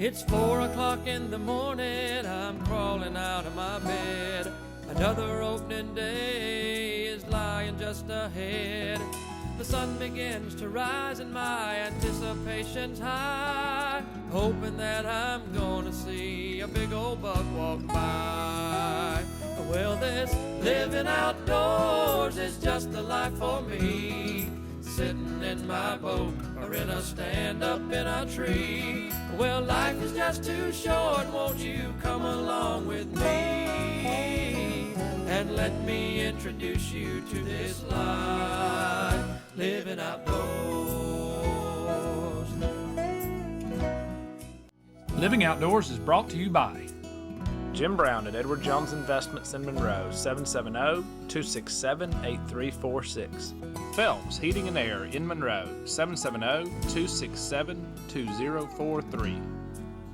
It's 4 o'clock in the morning, I'm crawling out of my bed. Another opening day is lying just ahead. The sun begins to rise and my anticipation's high, hoping that I'm gonna see a big old buck walk by. Well, this living outdoors is just the life for me, sitting in my boat or in a stand up in a tree. Well, life is just too short, won't you come along with me and let me introduce you to this life, living outdoors. Living Outdoors is brought to you by Jim Brown at Edward Jones Investments in Monroe, 770-267-8346. Phelps Heating and Air in Monroe, 770-267-2043.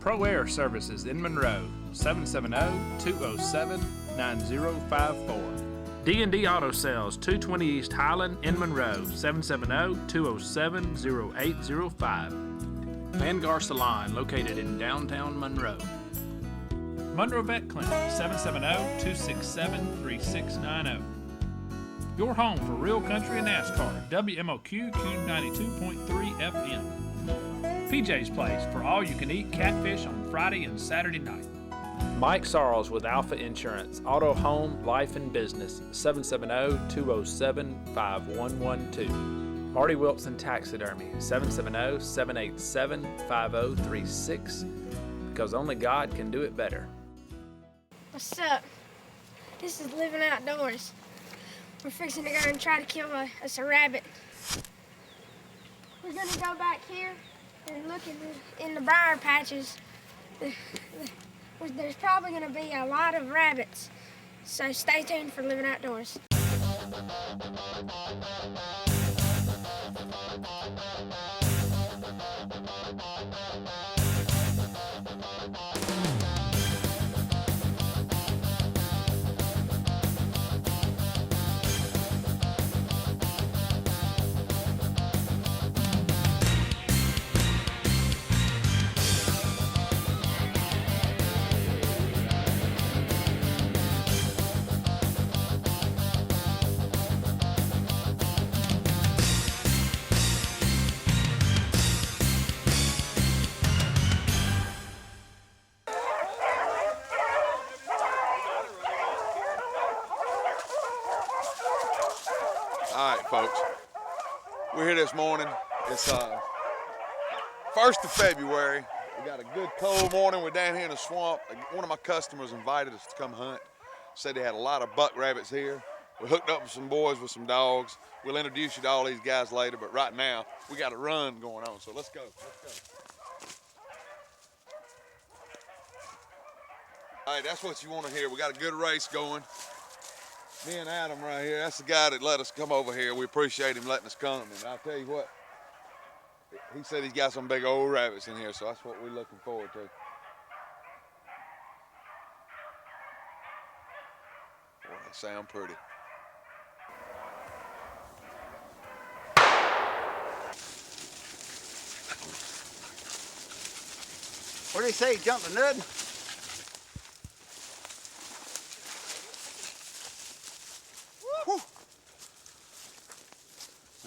Pro Air Services in Monroe, 770-207-9054. D&D Auto Sales, 220 East Highland in Monroe, 770-207-0805. Vanguard Salon, located in downtown Monroe. Monroe Vet Clinic, 770-267-3690. Your home for real country and NASCAR, WMOQ Q92.3 FM. PJ's Place for all you can eat catfish on Friday and Saturday night. Mike Sarles with Alpha Insurance, Auto, Home, Life, and Business, 770-207-5112. Marty Wilson Taxidermy, 770-787-5036, because only God can do it better. What's up? This is Living Outdoors. We're fixing to go and try to kill us a rabbit. We're gonna go back here and look in the briar patches. There's probably gonna be a lot of rabbits, so stay tuned for Living Outdoors. All right, folks, we're here this morning. It's 1st of February. We got a good cold morning. We're down here in the swamp. One of my customers invited us to come hunt. Said they had a lot of buck rabbits here. We hooked up with some boys with some dogs. We'll introduce you to all these guys later, but right now we got a run going on, so let's go. All right, that's what you want to hear. We got a good race going. Me and Adam right here, that's the guy that let us come over here. We appreciate him letting us come. And I'll tell you what, he said he's got some big old rabbits in here, so that's what we're looking forward to. Boy, they sound pretty. What did he say? He jumped a nud?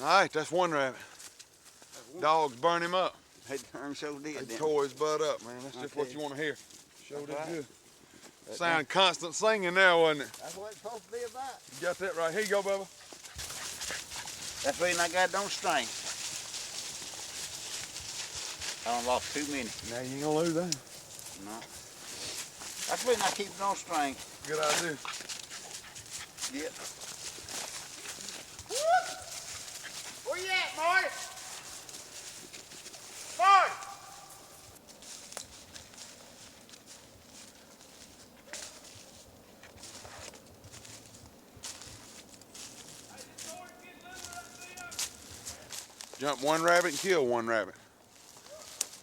All right, that's one rabbit. Dogs burn him up. They darn sure did. They tore his butt up, man. That's just what you want to hear. Sure did right. good. Sound constant singing there, wasn't it? That's what it's supposed to be about. You got that right. Here you go, Bubba. That's the reason I got it on string. I done lost too many. Now you ain't gonna lose that. No. That's the reason I keep it on string. Good idea. Yep. Where you at, Marty? Marty! Jump one rabbit and kill one rabbit.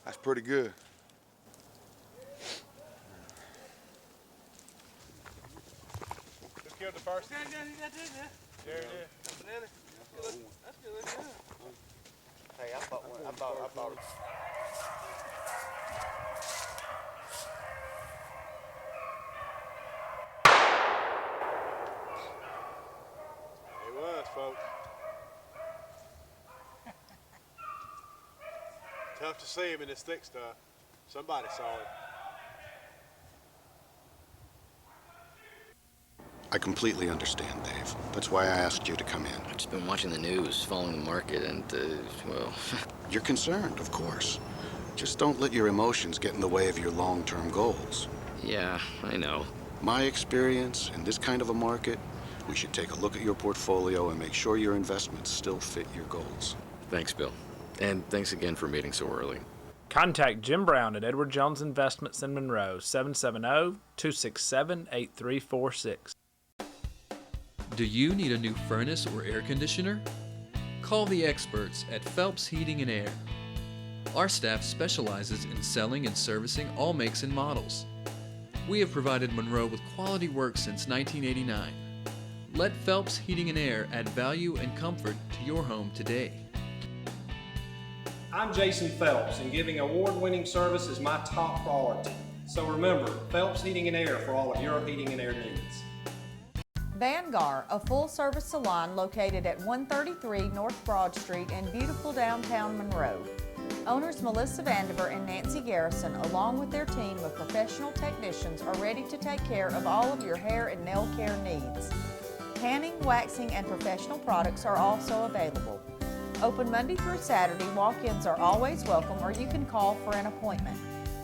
That's pretty good. Who killed the first? There it is. That's good. Hey, I bought one. I bought it. Tough to see him in this thick stuff. Somebody saw him. I completely understand, Dave. That's why I asked you to come in. I've just been watching the news, following the market, and, well... You're concerned, of course. Just don't let your emotions get in the way of your long-term goals. Yeah, I know. My experience in this kind of a market, we should take a look at your portfolio and make sure your investments still fit your goals. Thanks, Bill. And thanks again for meeting so early. Contact Jim Brown at Edward Jones Investments in Monroe, 770-267-8346. Do you need a new furnace or air conditioner? Call the experts at Phelps Heating and Air. Our staff specializes in selling and servicing all makes and models. We have provided Monroe with quality work since 1989. Let Phelps Heating and Air add value and comfort to your home today. I'm Jason Phelps, and giving award-winning service is my top priority. So remember, Phelps Heating and Air for all of your heating and air needs. Vangar, a full-service salon located at 133 North Broad Street in beautiful downtown Monroe. Owners Melissa Vandiver and Nancy Garrison, along with their team of professional technicians, are ready to take care of all of your hair and nail care needs. Tanning, waxing, and professional products are also available. Open Monday through Saturday, walk-ins are always welcome, or you can call for an appointment.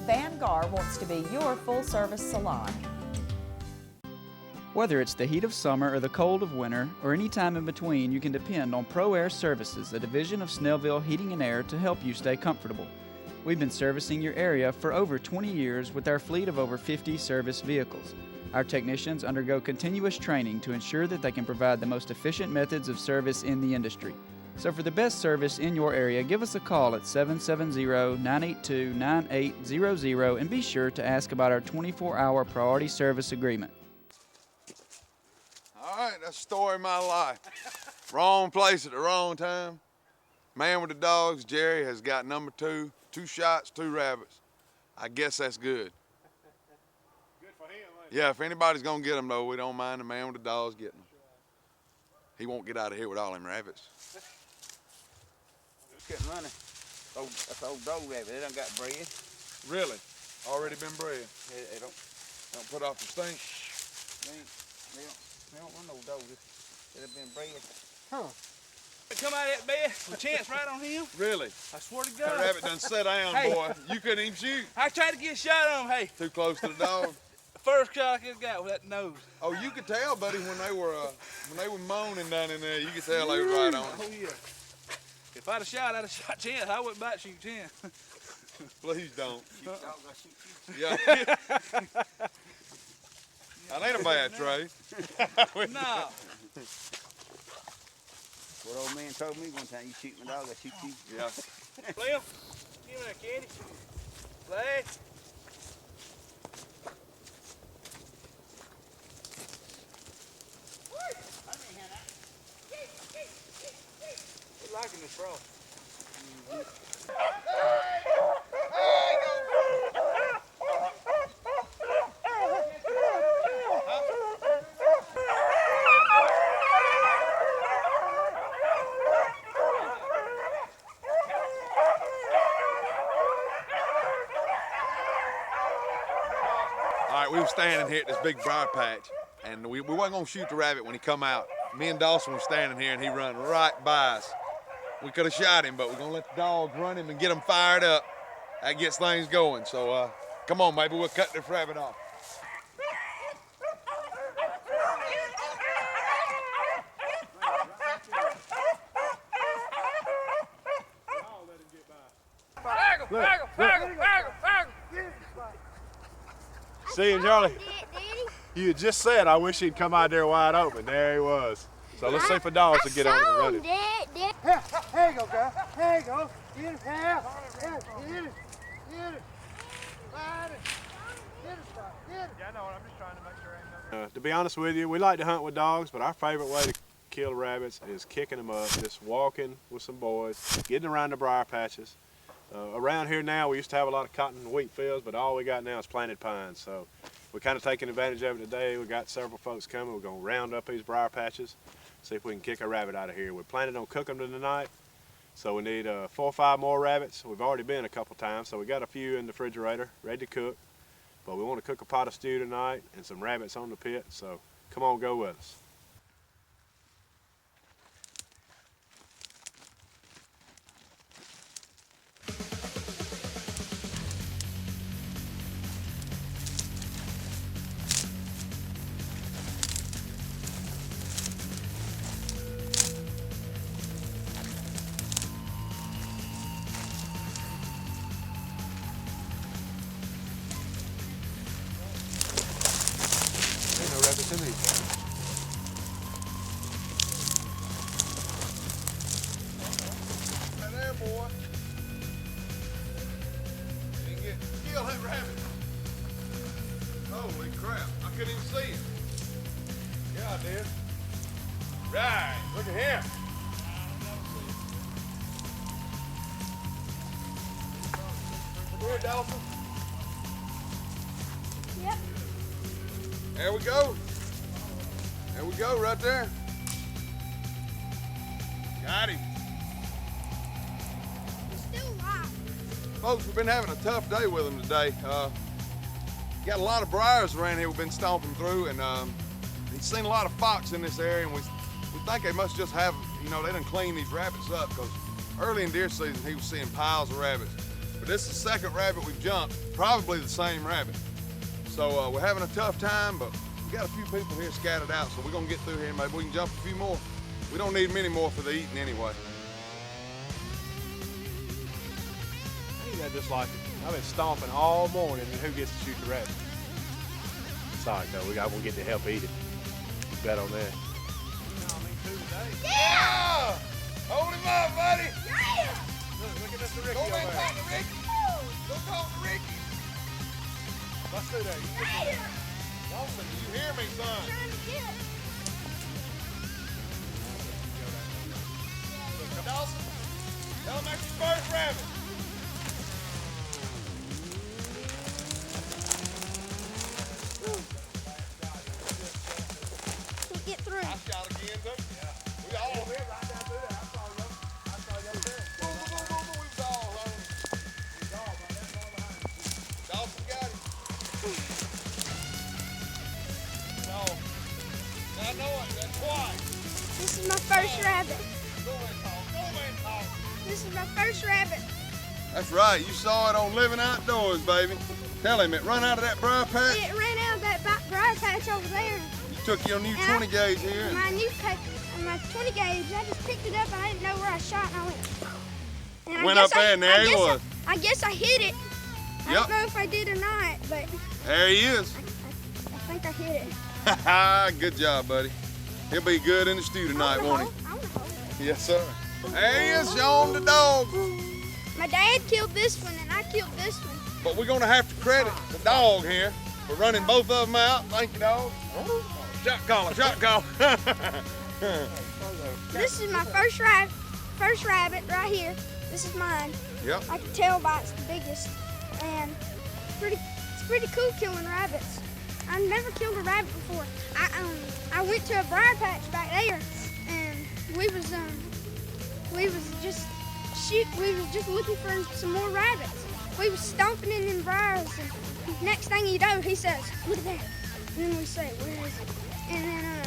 Vangar wants to be your full-service salon. Whether it's the heat of summer or the cold of winter, or any time in between, you can depend on Pro Air Services, a division of Snellville Heating and Air, to help you stay comfortable. We've been servicing your area for over 20 years with our fleet of over 50 service vehicles. Our technicians undergo continuous training to ensure that they can provide the most efficient methods of service in the industry. So for the best service in your area, give us a call at 770-982-9800 and be sure to ask about our 24-hour priority service agreement. All right, that's the story of my life. Wrong place at the wrong time. Man with the dogs, Jerry, has got number 2, 2 shots, 2 rabbits. I guess that's good. Good for him, ain't it? Yeah, if anybody's gonna get them though, we don't mind the man with the dogs getting them. He won't get out of here with all them rabbits. Couldn't run it. That's old dog rabbit. They done got bred. Really? Already been bred? They don't put off the stink? They don't run no dogs that have been bred. Huh. Come out of that bed with Chance right on him. Really? I swear to God. That rabbit done sat down, Hey. boy. You couldn't even shoot. I tried to get a shot on him. Hey. Too close to the dog? The first shot I could have got with that nose. Oh, you could tell, buddy, when they were moaning down in there. You could tell they was right on it. Oh yeah. If I'd have shot Chance. I wouldn't about to shoot Chance. Please don't. Yeah. That ain't a bad trade. No. What old man told me one time, you shoot my dog, I shoot you. Yeah. Slim, give me that candy. Play. We're liking this frost. All right, we were standing here at this big briar patch, and we wasn't gonna shoot the rabbit when he come out. Me and Dawson were standing here, and he run right by us. We could have shot him, but we're gonna let the dogs run him and get him fired up. That gets things going. So come on, maybe we'll cut this rabbit off. Look. See, Charlie, you had just said, I wish he'd come out there wide open. There he was. So let's see for dogs to get over and run him. Here you go, guy. Here you go. Get him. Get it. Get it. Find it. Get it. Get it. Yeah, I know. I'm just trying to make sure ain't nothing. To be honest with you, we like to hunt with dogs, but our favorite way to kill rabbits is kicking them up, just walking with some boys, getting around the briar patches. Around here now, we used to have a lot of cotton and wheat fields, but all we got now is planted pines. So we're kind of taking advantage of it today. We got several folks coming. We're going to round up these briar patches, see if we can kick a rabbit out of here. We're planning on cooking them tonight, So we need 4 or 5 more rabbits. We've already been a couple times, so we got a few in the refrigerator ready to cook. But we want to cook a pot of stew tonight and some rabbits on the pit, so come on, go with us. No rabbits in these guys. There, boy. You didn't kill that rabbit. Holy crap, I couldn't even see him. Yeah, I did. Right, look at him. Look here, Dawson. Yep. There we go. There we go, right there. Got him. He's still alive. Folks, we've been having a tough day with him today. Got a lot of briars around here we've been stomping through, and he's seen a lot of fox in this area, and we think they must just have, you know, they done clean these rabbits up, because early in deer season he was seeing piles of rabbits. But this is the second rabbit we've jumped, probably the same rabbit. So we're having a tough time, but we got a few people here scattered out, so we're gonna get through here and maybe we can jump a few more. We don't need many more for the eating anyway. Ain't that just like it? I've been stomping all morning, and who gets to shoot the rabbit? Sorry, though, we'll get to help eat it. Bet on that. Yeah! Hold him up, buddy! Yeah! Look at Mr. Ricky Go over back there. talk to Ricky! Go talk to Ricky! Let's do that. Yeah! Dawson, do you hear me, son? Trying to get it. Dawson, tell him that's your first rabbit. Can't get through. I shot again, too. Yeah. We all hit right down through there. I saw you up there. Boom, boom, boom, boom, boom. We was all alone. We was all right there, all behind us. Dawson got him. No. I know it. That's twice. This is my first rabbit. Go and talk. Go and talk. This is my first rabbit. That's right. You saw it on Living Outdoors, baby. Tell him it run out of that briar patch. It ran out of that briar patch over there. You took your new And 20 gauge here. My new my 20 gauge, I just picked it up and I didn't know where I shot and I went. And I Went guess up there and there he was. I guess I hit it. I Yep. don't know if I did or not, but There he is. I think I hit it. Good job, buddy. He'll be good in the stew tonight, won't he? I wanna hold it. Yes, sir. There he is, showing the dog. My dad killed this one and I killed this one. But we're gonna have to credit the dog here for running both of them out. Thank you, dog. Shot collar, shot collar. This is my first rabbit right here. This is mine. Yep. I can tell by it's the biggest, and it's pretty cool killing rabbits. I've never killed a rabbit before. I went to a briar patch back there, and we was just looking for some more rabbits. We was stomping in them briars, and next thing you know, he says, "Look at that," and then we say, "Where is it?" And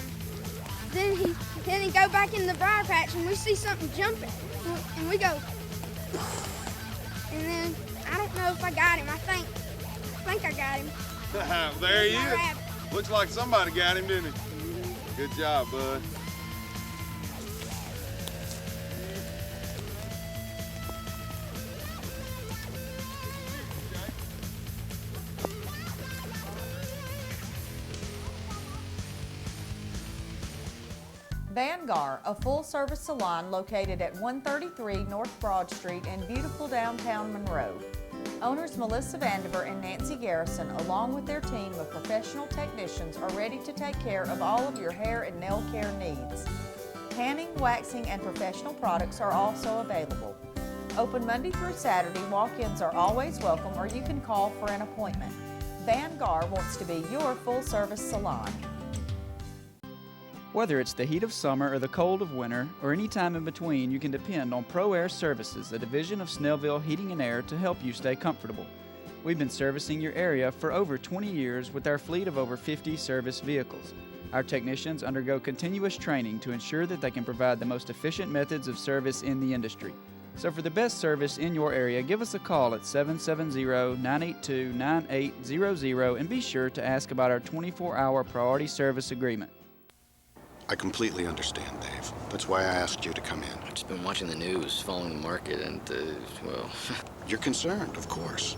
then he go back in the briar patch, and we see something jumping, and we go, and then I don't know if I got him. I think I got him. There he My is. rabbit. Looks like somebody got him, didn't he? Good job, bud. Vanguard, a full-service salon located at 133 North Broad Street in beautiful downtown Monroe. Owners Melissa Vandiver and Nancy Garrison, along with their team of professional technicians, are ready to take care of all of your hair and nail care needs. Tanning, waxing, and professional products are also available. Open Monday through Saturday, walk-ins are always welcome, or you can call for an appointment. Vanguard wants to be your full-service salon. Whether it's the heat of summer or the cold of winter, or any time in between, you can depend on Pro Air Services, a division of Snellville Heating and Air, to help you stay comfortable. We've been servicing your area for over 20 years with our fleet of over 50 service vehicles. Our technicians undergo continuous training to ensure that they can provide the most efficient methods of service in the industry. So for the best service in your area, give us a call at 770-982-9800 and be sure to ask about our 24-hour priority service agreement. I completely understand, Dave. That's why I asked you to come in. I've just been watching the news, following the market, and, well... You're concerned, of course.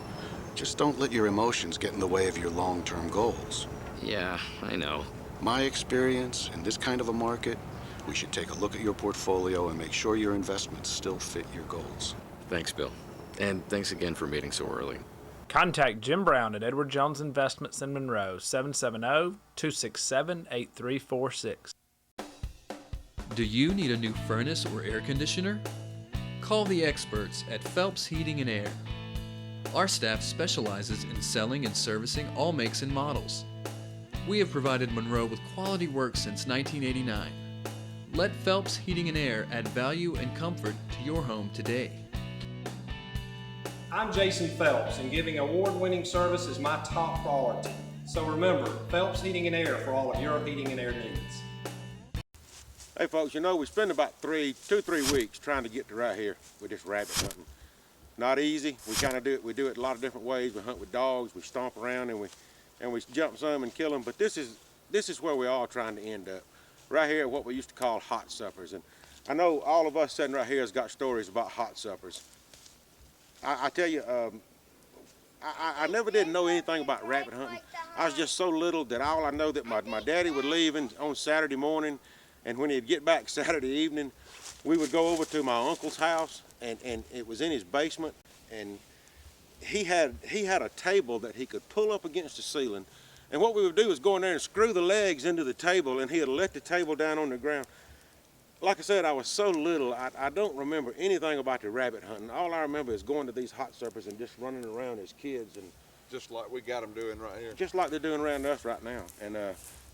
Just don't let your emotions get in the way of your long-term goals. Yeah, I know. My experience, in this kind of a market, we should take a look at your portfolio and make sure your investments still fit your goals. Thanks, Bill. And thanks again for meeting so early. Contact Jim Brown at Edward Jones Investments in Monroe, 770-267-8346. Do you need a new furnace or air conditioner? Call the experts at Phelps Heating and Air. Our staff specializes in selling and servicing all makes and models. We have provided Monroe with quality work since 1989. Let Phelps Heating and Air add value and comfort to your home today. I'm Jason Phelps, and giving award-winning service is my top priority. So remember, Phelps Heating and Air for all of your heating and air needs. Hey folks, you know, we spend about 2-3 weeks trying to get to right here with this rabbit hunting. Not easy. We kind of do it. We do it a lot of different ways. We hunt with dogs. We stomp around and we jump some and kill them. But this is where we're all trying to end up. Right here at what we used to call hot suppers. And I know all of us sitting right here has got stories about hot suppers. I tell you, I never did know anything about rabbit hunting. I was just so little that all I know that my daddy would leave on Saturday morning. And when he'd get back Saturday evening, we would go over to my uncle's house, and it was in his basement, and he had a table that he could pull up against the ceiling, and what we would do is go in there and screw the legs into the table, and he'd let the table down on the ground. Like I said, I was so little, I don't remember anything about the rabbit hunting. All I remember is going to these hot suppers and just running around as kids. And just like we got them doing right here. Just like they're doing around us right now. And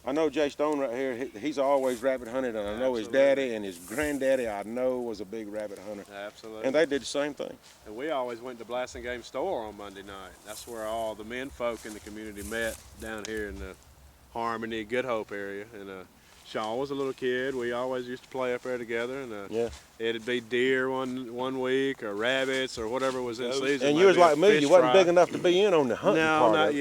I know Jay Stone right here, he's always rabbit hunted, and I know his daddy and his granddaddy, I know, was a big rabbit hunter. Absolutely. And they did the same thing. And we always went to Blasingame Store on Monday night. That's where all the men folk in the community met down here in the Harmony, Good Hope area. And Sean was a little kid. We always used to play up there together, and it'd be deer one week, or rabbits, or whatever was in season. And you was like me, you wasn't big enough to be in on the hunting part. No, not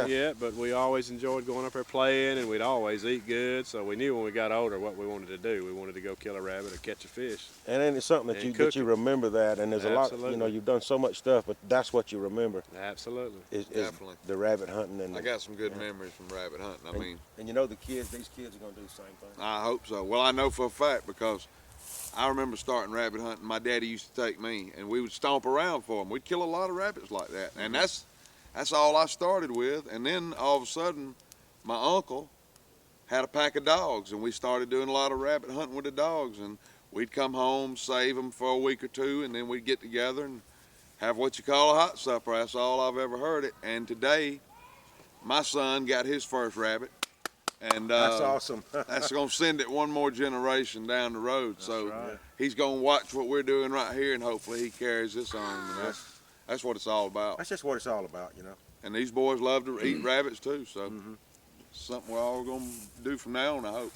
yet. But we always enjoyed going up there playing, and we'd always eat good. So we knew when we got older what we wanted to do. We wanted to go kill a rabbit or catch a fish. And then it's something that you remember that. And there's a lot. You know, you've done so much stuff, but that's what you remember. Absolutely. Is Definitely. The rabbit hunting. And I got some good memories from rabbit hunting. I mean, and you know these kids are gonna do the same thing. I hope so. Well, I know for a fact because I remember starting rabbit hunting. My daddy used to take me, and we would stomp around for them. We'd kill a lot of rabbits like that, and that's all I started with. And then all of a sudden, my uncle had a pack of dogs, and we started doing a lot of rabbit hunting with the dogs. And we'd come home, save them for a week or two, and then we'd get together and have what you call a hot supper. That's all I've ever heard it. And today, my son got his first rabbit. And that's awesome. That's going to send it one more generation down the road. So he's going to watch what we're doing right here, and hopefully he carries this on. And that's what it's all about. That's just what it's all about, you know. And these boys love to eat rabbits too, so it's something we're all going to do from now on, I hope.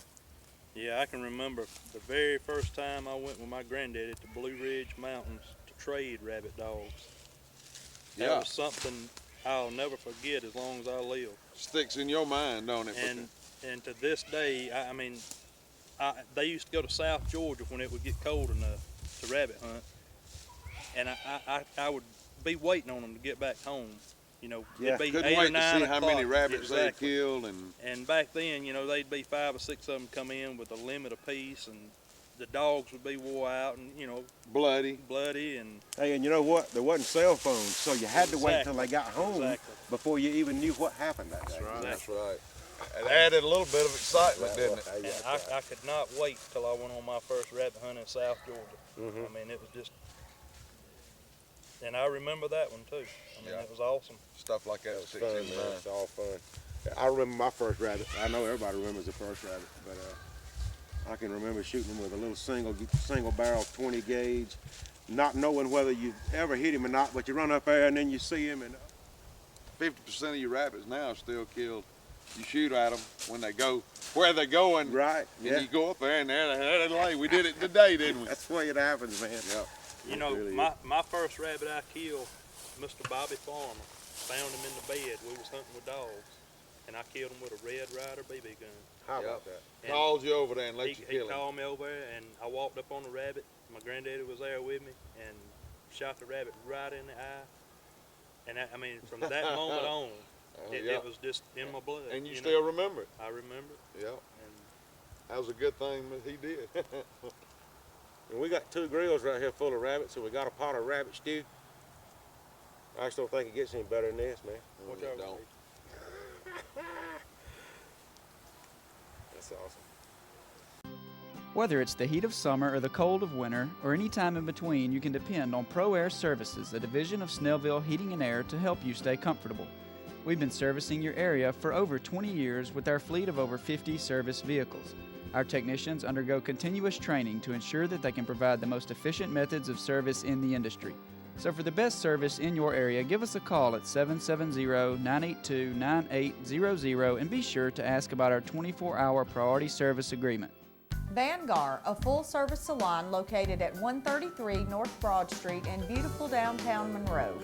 Yeah, I can remember the very first time I went with my granddaddy to Blue Ridge Mountains to trade rabbit dogs. That was something I'll never forget as long as I live. Sticks in your mind, don't it? And to this day, I mean, they used to go to South Georgia when it would get cold enough to rabbit hunt, and I would be waiting on them to get back home. You know, it'd be couldn't 8 wait or 9 to see o'clock. how many rabbits Exactly. they killed. And back then, you know, they'd be 5 or 6 of them come in with a limit apiece, and the dogs would be wore out and, you know, bloody. And hey, and you know what? There wasn't cell phones, so you had to wait till they got home before you even knew what happened that day. That's right. It added a little bit of excitement, didn't it? And I could not wait till I went on my first rabbit hunt in South Georgia. I mean, it was just, and I remember that one too. I mean, it was awesome. Stuff like that was fun, man. It's all fun. I remember my first rabbit. I know everybody remembers the first rabbit, but I can remember shooting them with a little single barrel 20 gauge, not knowing whether you ever hit him or not, but you run up there and then you see him, and 50% of your rabbits now are still killed. You shoot at them when they go where they're going. Right. And you go up there and there they lay. We did it today, didn't we? That's the way it happens, man. Yep. You know, really my first rabbit I killed, Mr. Bobby Farmer, found him in the bed. We was hunting with dogs, and I killed him with a Red Ryder BB gun. How about that? And Called you over there and let you kill him. He called me over there, and I walked up on the rabbit. My granddaddy was there with me, and shot the rabbit right in the eye. And I mean, from that moment on, it was just in my blood. And you still remember it? I remember it. Yeah. And that was a good thing that he did. And we got 2 grills right here full of rabbits, so we got a pot of rabbit stew. I just don't think it gets any better than this, man. Watch out, don't. That's awesome. Whether it's the heat of summer or the cold of winter, or any time in between, you can depend on Pro Air Services, a division of Snellville Heating and Air, to help you stay comfortable. We've been servicing your area for over 20 years with our fleet of over 50 service vehicles. Our technicians undergo continuous training to ensure that they can provide the most efficient methods of service in the industry. So for the best service in your area, give us a call at 770-982-9800 and be sure to ask about our 24-hour priority service agreement. Vangar, a full-service salon located at 133 North Broad Street in beautiful downtown Monroe.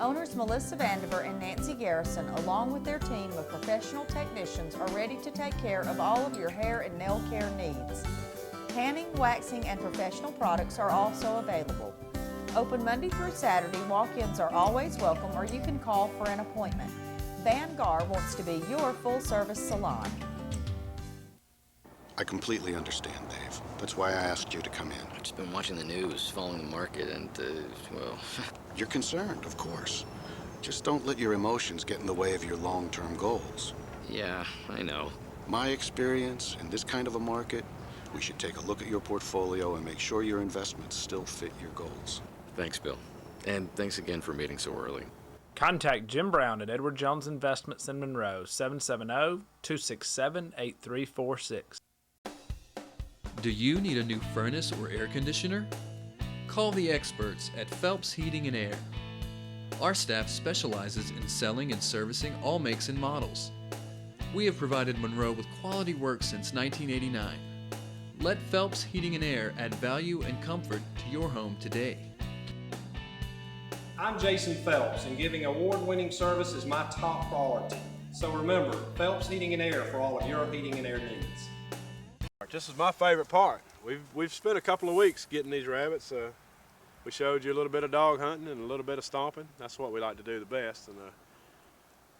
Owners Melissa Vandiver and Nancy Garrison, along with their team of professional technicians, are ready to take care of all of your hair and nail care needs. Tanning, waxing, and professional products are also available. Open Monday through Saturday, walk-ins are always welcome, or you can call for an appointment. Vangar wants to be your full-service salon. I completely understand, Dave. That's why I asked you to come in. I've just been watching the news, following the market, and, well... You're concerned, of course. Just don't let your emotions get in the way of your long-term goals. Yeah, I know. My experience, in this kind of a market, we should take a look at your portfolio and make sure your investments still fit your goals. Thanks, Bill. And thanks again for meeting so early. Contact Jim Brown at Edward Jones Investments in Monroe, 770-267-8346. Do you need a new furnace or air conditioner? Call the experts at Phelps Heating and Air. Our staff specializes in selling and servicing all makes and models. We have provided Monroe with quality work since 1989. Let Phelps Heating and Air add value and comfort to your home today. I'm Jason Phelps, and giving award-winning service is my top priority. So remember, Phelps Heating and Air for all of your heating and air needs. This is my favorite part. We've spent a couple of weeks getting these rabbits. We showed you a little bit of dog hunting and a little bit of stomping. That's what we like to do the best. And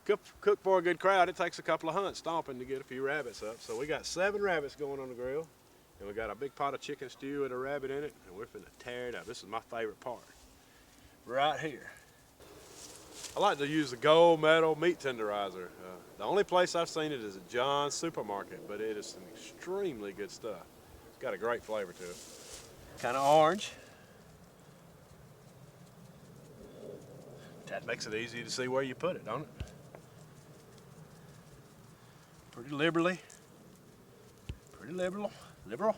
cook for a good crowd, it takes a couple of hunts stomping to get a few rabbits up. So we got 7 rabbits going on the grill, and we got a big pot of chicken stew with a rabbit in it, and we're finna tear it up. This is my favorite part, right here. I like to use the Gold Medal meat tenderizer. The only place I've seen it is at John's Supermarket, but it is some extremely good stuff. It's got a great flavor to it. Kind of orange. That makes it easy to see where you put it, don't it? Pretty liberally. Pretty liberal. Liberal.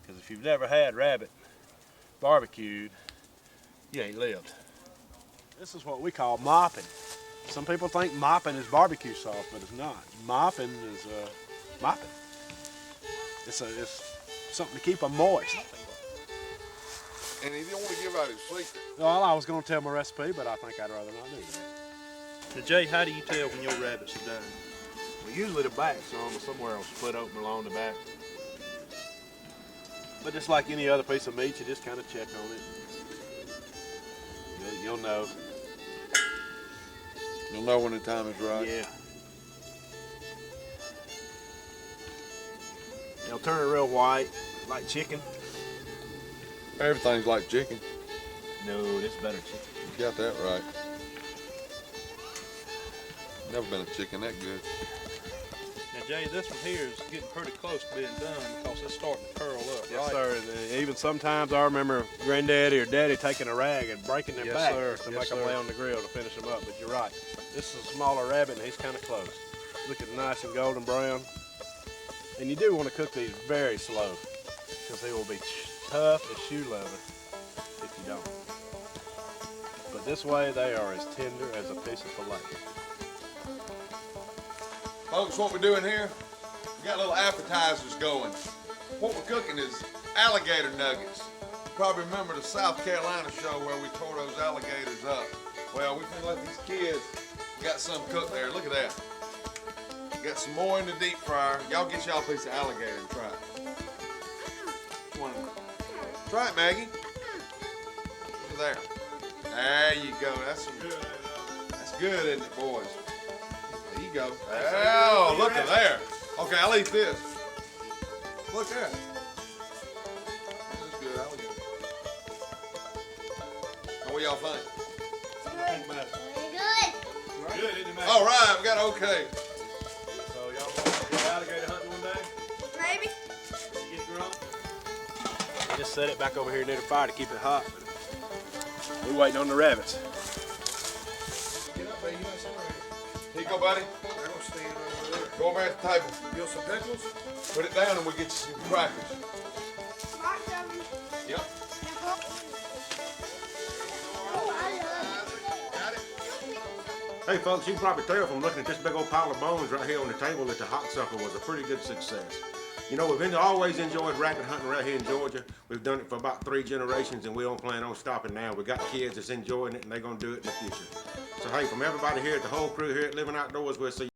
Because if you've never had rabbit barbecued, you ain't lived. This is what we call mopping. Some people think mopping is barbecue sauce, but it's not. Mopping is mopping. It's something to keep them moist. And he didn't want to give out his secret. Well, I was going to tell my recipe, but I think I'd rather not do that. Now, Jay, how do you tell when your rabbits are done? Well, usually the back's on, somewhere will split open along the back. But just like any other piece of meat, you just kind of check on it. You'll know. You'll know when the time is right. Yeah. They'll turn it real white, like chicken. Everything's like chicken. No, this better chicken. You got that right. Never been a chicken that good. Now, Jay, this one here is getting pretty close to being done because it's starting to curl up, Yes, right? sir. And even sometimes I remember Granddaddy or Daddy taking a rag and breaking them Yes, back sir. to Yes, make them sir. lay on the grill to finish them up. But you're right. This is a smaller rabbit and he's kind of close. Looking nice and golden brown. And you do want to cook these very slow because they will be tough as shoe leather if you don't. But this way they are as tender as a piece of filet. Folks, what we're doing here, we got little appetizers going. What we're cooking is alligator nuggets. You probably remember the South Carolina show where we tore those alligators up. Well, we can let these kids, we got some cooked there. Look at that. Got some more in the deep fryer. Y'all get y'all a piece of alligator and try it. Try it, Maggie. Look at there. There you go. That's good, isn't it, boys? There you go. Oh, look at there. Okay, I'll eat this. Look there. That's good. I'll eat it. Now, what y'all think? Good, isn't it, Maggie? All right, we got okay. So y'all want to go alligator hunting one day? Maybe. Get drunk? Just set it back over here near the fire to keep it hot. We're waiting on the rabbits. Get up, baby. You want some already? Here you go, buddy. I'm gonna stand over there. Go over at the table. You want some pickles? Put it down and we'll get you some crackers. Lots of them. Yep. Hey folks, you can probably tell from looking at this big old pile of bones right here on the table that the hot supper was a pretty good success. You know, we've always enjoyed rabbit hunting right here in Georgia. We've done it for about 3 generations and we don't plan on stopping now. We got kids that's enjoying it and they're gonna do it in the future. So hey, from everybody here at the whole crew here at Living Outdoors, we'll see you.